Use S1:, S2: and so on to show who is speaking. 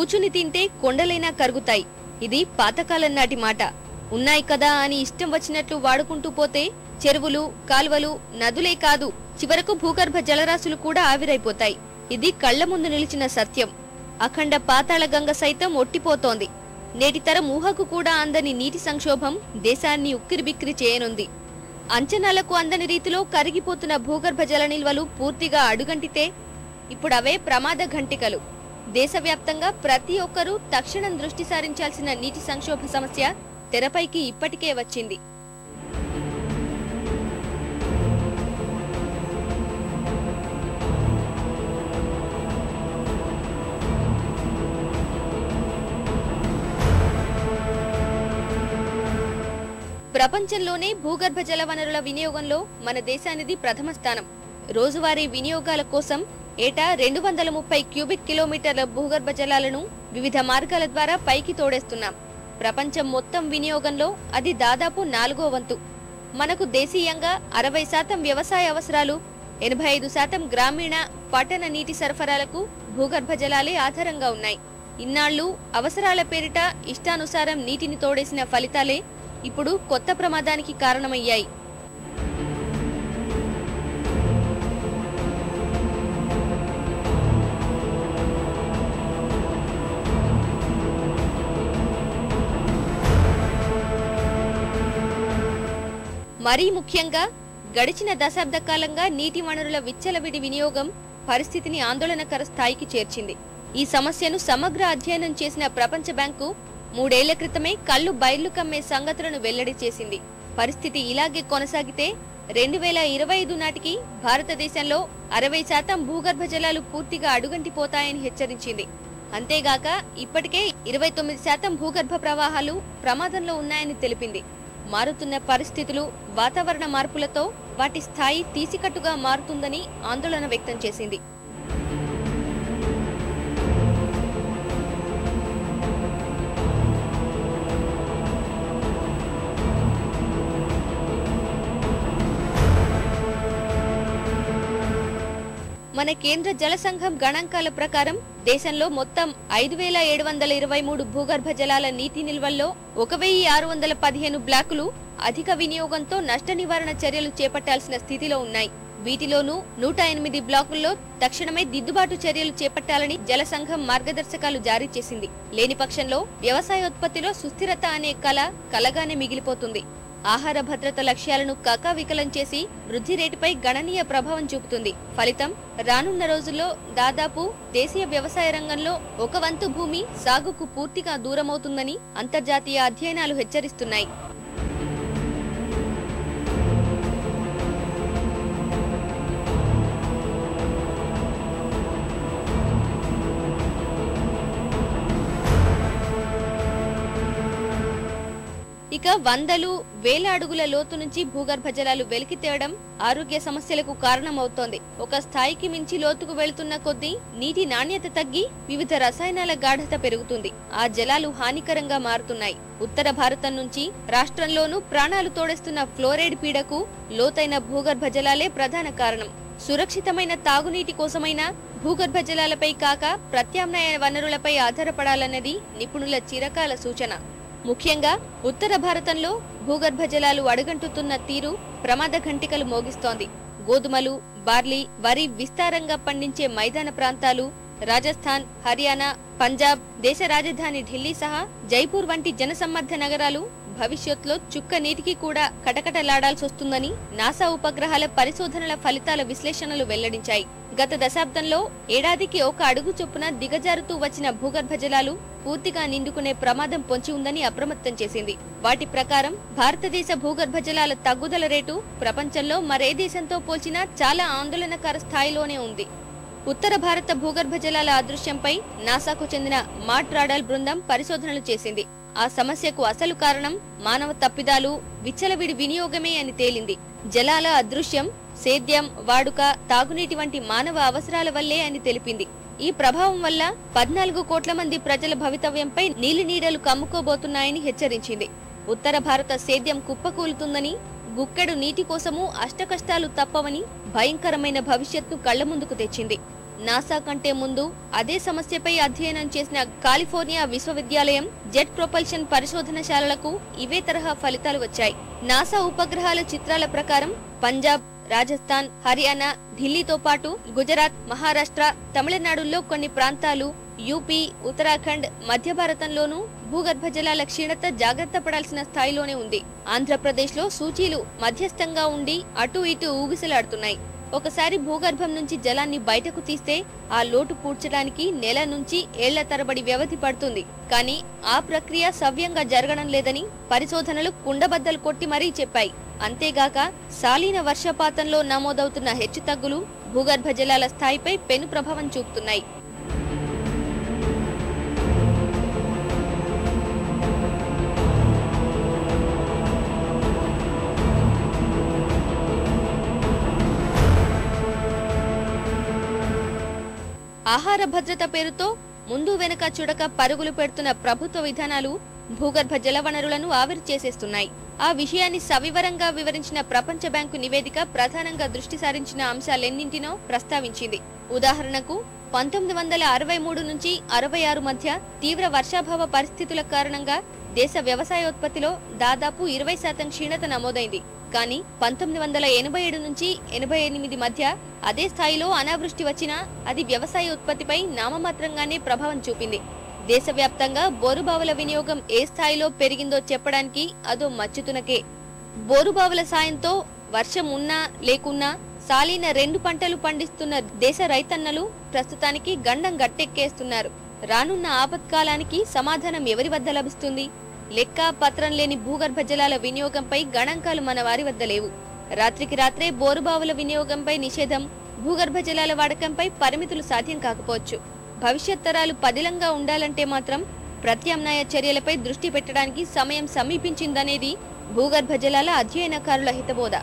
S1: కూచుని తింటే కొండలైనా కరుగుతాయి. ఇది పాతకాలం నాటి మాట. ఉన్నాయి కదా అని ఇష్టం వచ్చినట్లు వాడుకుంటూ పోతే చెరువులు, కాల్వలు, నదులే కాదు చివరకు భూగర్భ జలరాశులు కూడా ఆవిరైపోతాయి. ఇది కళ్ల ముందు నిలిచిన సత్యం. అఖండ పాతాళ గంగ సైతం ఒట్టిపోతోంది. నేటి తరం ఊహకు కూడా అందని నీటి సంక్షోభం దేశాన్ని ఉక్కిరిబిక్కిరి చేయనుంది. అంచనాలకు అందని రీతిలో కరిగిపోతున్న భూగర్భ జల నిల్వలు పూర్తిగా అడుగంటితే ఇప్పుడు అవే ప్రమాద ఘంటికలు. దేశవ్యాప్తంగా ప్రతి ఒక్కరూ తక్షణం దృష్టి సారించాల్సిన నీటి సంక్షోభ సమస్య తెరపైకి ఇప్పటికే వచ్చింది. ప్రపంచంలోనే భూగర్భ జల వనరుల వినియోగంలో మన దేశానిది ప్రథమ స్థానం. రోజువారీ వినియోగాల కోసం ఏటా 230 క్యూబిక్ కిలోమీటర్ల భూగర్భ జలాలను వివిధ మార్గాల ద్వారా పైకి తోడేస్తున్నాం. ప్రపంచం మొత్తం వినియోగంలో అది దాదాపు 4వ వంతు. మనకు దేశీయంగా 60% వ్యవసాయ అవసరాలు, 85% గ్రామీణ, పట్టణ నీటి సరఫరాలకు భూగర్భ జలాలే ఆధారంగా ఉన్నాయి. ఇన్నాళ్లు అవసరాల పేరిట ఇష్టానుసారం నీటిని తోడేసిన ఫలితాలే ఇప్పుడు కొత్త ప్రమాదానికి కారణమయ్యాయి. మరీ ముఖ్యంగా గడిచిన దశాబ్ద కాలంగా నీటి వనరుల విచ్చలవిడి వినియోగం పరిస్థితిని ఆందోళనకర స్థాయికి చేర్చింది. ఈ సమస్యను సమగ్ర అధ్యయనం చేసిన ప్రపంచ బ్యాంకు 3 ఏళ్ల క్రితమే కళ్లు బయర్లు కమ్మే సంగతులను వెల్లడి చేసింది. పరిస్థితి ఇలాగే కొనసాగితే 2025 నాటికి భారతదేశంలో 60% భూగర్భ జలాలు పూర్తిగా అడుగంటిపోతాయని హెచ్చరించింది. అంతేగాక ఇప్పటికే 29% భూగర్భ ప్రవాహాలు ప్రమాదంలో ఉన్నాయని తెలిపింది. మారుతున్న పరిస్థితులు, వాతావరణ మార్పులతో వాటి స్థాయి తీసికట్టుగా మారుతుందని ఆందోళన వ్యక్తం చేసింది. మన కేంద్ర జల సంఘం గణాంకాల ప్రకారం దేశంలో మొత్తం 5723 భూగర్భ జలాల నీటి నిల్వల్లో 1615 బ్లాకులు అధిక వినియోగంతో నష్ట నివారణ చర్యలు చేపట్టాల్సిన స్థితిలో ఉన్నాయి. వీటిలోనూ 108 బ్లాకుల్లో తక్షణమే దిద్దుబాటు చర్యలు చేపట్టాలని జల సంఘం మార్గదర్శకాలు జారీ చేసింది. లేని పక్షంలో వ్యవసాయోత్పత్తిలో సుస్థిరత అనే కలగానే మిగిలిపోతుంది. ఆహార భద్రత లక్ష్యాలను కకావికలం చేసి వృద్ధి రేటుపై గణనీయ ప్రభావం చూపుతుంది. ఫలితం రానున్న రోజుల్లో దాదాపు దేశీయ వ్యవసాయ రంగంలో 1 వంతు భూమి సాగుకు పూర్తిగా దూరమవుతుందని అంతర్జాతీయ అధ్యయనాలు హెచ్చరిస్తున్నాయి. ఇక వందలు, వేల అడుగుల లోతు నుంచి భూగర్భ జలాలు వెలికి తేవడం ఆరోగ్య సమస్యలకు కారణమవుతోంది. ఒక స్థాయికి మించి లోతుకు వెళుతున్న కొద్దీ నీటి నాణ్యత తగ్గి వివిధ రసాయనాల గాఢత పెరుగుతుంది. ఆ జలాలు హానికరంగా మారుతున్నాయి. ఉత్తర భారతం నుంచి రాష్ట్రంలోనూ ప్రాణాలు తోడేస్తున్న ఫ్లోరైడ్ పీడకు లోతైన భూగర్భ జలాలే ప్రధాన కారణం. సురక్షితమైన తాగునీటి కోసమైనా భూగర్భ జలాలపై కాక ప్రత్యామ్నాయ వనరులపై ఆధారపడాలన్నది నిపుణుల చిరకాల సూచన. ముఖ్యంగా ఉత్తర భారతంలో భూగర్భ జలాలు అడుగంటుతున్న తీరు ప్రమాద ఘంటికలు మోగిస్తోంది. గోధుమలు, బార్లీ, వరి విస్తారంగా పండించే మైదాన ప్రాంతాలు, రాజస్థాన్, హర్యానా, పంజాబ్, దేశ రాజధాని ఢిల్లీ సహా జైపూర్ వంటి జనసమ్మర్ధ నగరాలు భవిష్యత్తులో చుక్క నీటికి కూడా కటకటలాడాల్సొస్తుందని నాసా ఉపగ్రహాల పరిశోధనల ఫలితాల విశ్లేషణలు వెల్లడించాయి. గత దశాబ్దంలో ఏడాదికి 1 అడుగు చొప్పున దిగజారుతూ వచ్చిన భూగర్భ జలాలు పూర్తిగా నిండుకునే ప్రమాదం పొంచి ఉందని అప్రమత్తం చేసింది. వాటి ప్రకారం భారతదేశ భూగర్భ జలాల తగ్గుదల రేటు ప్రపంచంలో మరే దేశంతో పోల్చినా చాలా ఆందోళనకర స్థాయిలోనే ఉంది. ఉత్తర భారత భూగర్భ జలాల అదృశ్యంపై నాసాకు చెందిన మాట్ రాడాల్ బృందం పరిశోధనలు చేసింది. ఆ సమస్యకు అసలు కారణం మానవ తప్పిదాలు, విచ్చలవిడి వినియోగమే అని తేలింది. జలాల అదృశ్యం సేద్యం, వాడుక, తాగునీటి వంటి మానవ అవసరాల వల్లే అని తెలిపింది. ఈ ప్రభావం వల్ల 14 కోట్ల మంది ప్రజల భవితవ్యంపై నీలి నీడలు కమ్ముకోబోతున్నాయని హెచ్చరించింది. ఉత్తర భారత సేద్యం కుప్పకూలుతుందని, గుక్కెడు నీటి కోసము అష్టకష్టాలు తప్పవని భయంకరమైన భవిష్యత్తు కళ్ల ముందుకు తెచ్చింది. నాసా కంటే ముందు అదే సమస్యపై అధ్యయనం చేసిన కాలిఫోర్నియా విశ్వవిద్యాలయం జెట్ ప్రొపల్షన్ పరిశోధనశాలలకు ఇవే తరహా ఫలితాలు వచ్చాయి. నాసా ఉపగ్రహాల చిత్రాల ప్రకారం పంజాబ్, రాజస్థాన్, హర్యానా, ఢిల్లీతో పాటు గుజరాత్, మహారాష్ట్ర, తమిళనాడుల్లో కొన్ని ప్రాంతాలు, యూపీ, ఉత్తరాఖండ్, మధ్య భారతంలోనూ భూగర్భ జలాల క్షీణత జాగ్రత్త పడాల్సిన స్థాయిలోనే ఉంది. ఆంధ్రప్రదేశ్లో సూచీలు మధ్యస్థంగా ఉండి అటు ఇటు ఊగిసలాడుతున్నాయి. ఒకసారి భూగర్భం నుంచి జలాన్ని బయటకు తీస్తే ఆ లోటు పూడ్చడానికి నెల నుంచి ఏళ్ల తరబడి వ్యవధి పడుతుంది. కానీ ఆ ప్రక్రియ సవ్యంగా జరగడం లేదని పరిశోధనలు కుండబద్దలు కొట్టి మరీ చెప్పాయి. అంతేగాక సాలీన వర్షపాతంలో నమోదవుతున్న హెచ్చుతగ్గులు భూగర్భ జలాల స్థాయిపై పెను ప్రభావం చూపుతున్నాయి. ఆహార భద్రత పేరుతో ముందు వెనక చుడక పరుగులు పెడుతున్న ప్రభుత్వ విధానాలు భూగర్భ జల వనరులను ఆవిరి చేసేస్తున్నాయి. ఆ విషయాన్ని సవివరంగా వివరించిన ప్రపంచ బ్యాంకు నివేదిక ప్రధానంగా దృష్టి సారించిన అంశాలెన్నింటినో ప్రస్తావించింది. ఉదాహరణకు 1963 నుంచి 66 మధ్య తీవ్ర వర్షాభావ పరిస్థితుల కారణంగా దేశ వ్యవసాయోత్పత్తిలో దాదాపు 20% క్షీణత నమోదైంది. కానీ 1987 నుంచి 88 మధ్య అదే స్థాయిలో అనావృష్టి వచ్చినా అది వ్యవసాయ ఉత్పత్తిపై నామమాత్రంగానే ప్రభావం చూపింది. దేశవ్యాప్తంగా బోరుబావుల వినియోగం ఏ స్థాయిలో పెరిగిందో చెప్పడానికి అదో మచ్చుతునకే. బోరుబావుల సాయంతో వర్షం ఉన్నా లేకున్నా సాలీన 2 పంటలు పండిస్తున్న దేశ రైతన్నలు ప్రస్తుతానికి గండం గట్టెక్కేస్తున్నారు. రానున్న ఆపత్కాలానికి సమాధానం ఎవరి వద్ద లభిస్తుంది? లెక్క పత్రం లేని భూగర్భ జలాల వినియోగంపై గణాంకాలు మన వారి వద్ద లేవు. రాత్రికి రాత్రే బోరుబావుల వినియోగంపై నిషేధం, భూగర్భ జలాల వాడకంపై పరిమితులు సాధ్యం కాకపోవచ్చు. భవిష్యత్ తరాలు పదిలంగా ఉండాలంటే మాత్రం ప్రత్యామ్నాయ చర్యలపై దృష్టి పెట్టడానికి సమయం సమీపించిందనేది భూగర్భ జలాల అధ్యయనకారుల హితబోధ.